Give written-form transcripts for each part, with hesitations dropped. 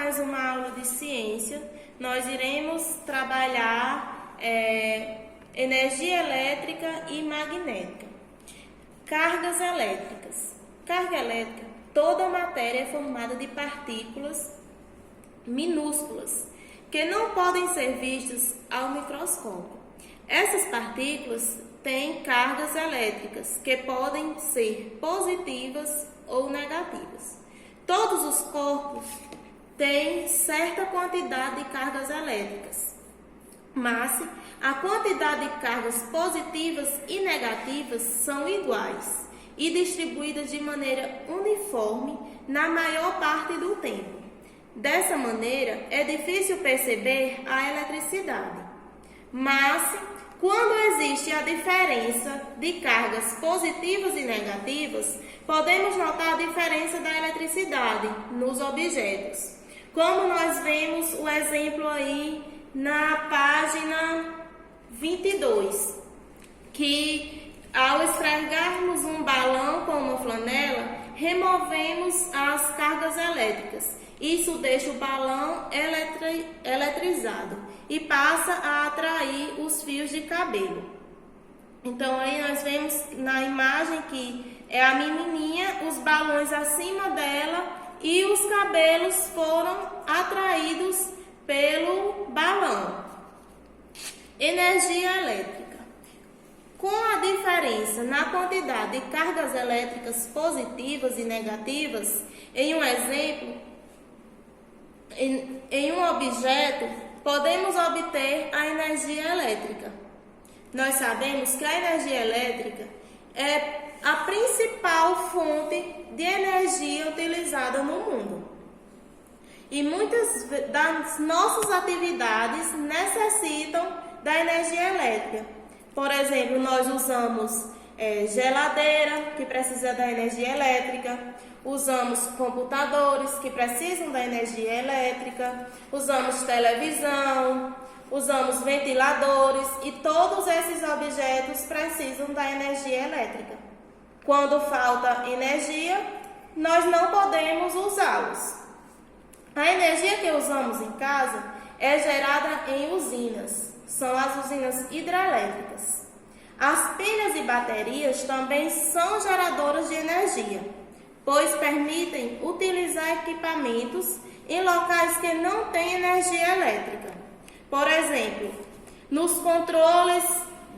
mais uma aula de ciência. Nós iremos trabalhar energia elétrica e magnética. Cargas elétricas. Carga elétrica, toda matéria é formada de partículas minúsculas, que não podem ser vistas ao microscópio. Essas partículas têm cargas elétricas, que podem ser positivas ou negativas. Todos os corpos têm certa quantidade de cargas elétricas, mas a quantidade de cargas positivas e negativas são iguais e distribuídas de maneira uniforme na maior parte do tempo. Dessa maneira, é difícil perceber a eletricidade. Mas, quando existe a diferença de cargas positivas e negativas, podemos notar a diferença da eletricidade nos objetos. Como nós vemos o exemplo aí na página 22, que ao esfregarmos um balão com uma flanela, removemos as cargas elétricas. Isso deixa o balão eletrizado e passa a atrair os fios de cabelo. Então aí nós vemos na imagem que é a menininha, os balões acima dela e os cabelos foram atraídos pelo balão. Energia elétrica. Com a diferença na quantidade de cargas elétricas positivas e negativas, em um exemplo, em um objeto, podemos obter a energia elétrica. Nós sabemos que a energia elétrica é a principal fonte de energia utilizada no mundo. E muitas das nossas atividades necessitam da energia elétrica. Por exemplo, nós usamos geladeira, que precisa da energia elétrica, usamos computadores, que precisam da energia elétrica, usamos televisão, usamos ventiladores e todos esses objetos precisam da energia elétrica. Quando falta energia, nós não podemos usá-los. A energia que usamos em casa é gerada em usinas, são as usinas hidrelétricas. As pilhas e baterias também são geradoras de energia, pois permitem utilizar equipamentos em locais que não têm energia elétrica. Por exemplo, nos controles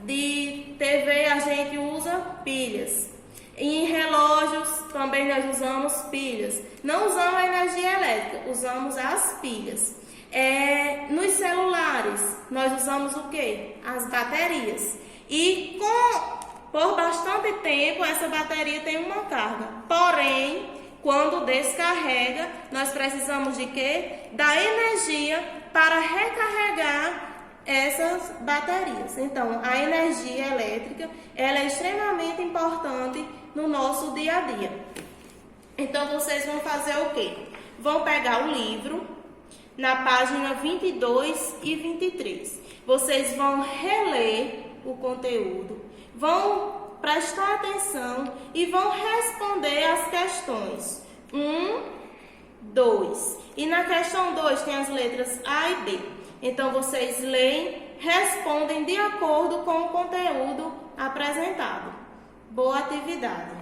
de TV a gente usa pilhas. Em relógios também nós usamos pilhas. Não usamos a energia elétrica, usamos as pilhas. Nos celulares nós usamos o quê? As baterias. E por bastante tempo essa bateria tem uma carga. Porém, quando descarrega, nós precisamos de quê? Da energia para recarregar essas baterias. Então, a energia elétrica ela é extremamente importante no nosso dia a dia. Então, vocês vão fazer o quê? Vão pegar o livro na página 22 e 23. Vocês vão reler o conteúdo, vão prestar atenção e vão responder as questões 1, 2. E na questão 2 tem as letras A e B. Então, vocês leem, respondem de acordo com o conteúdo apresentado. Boa atividade!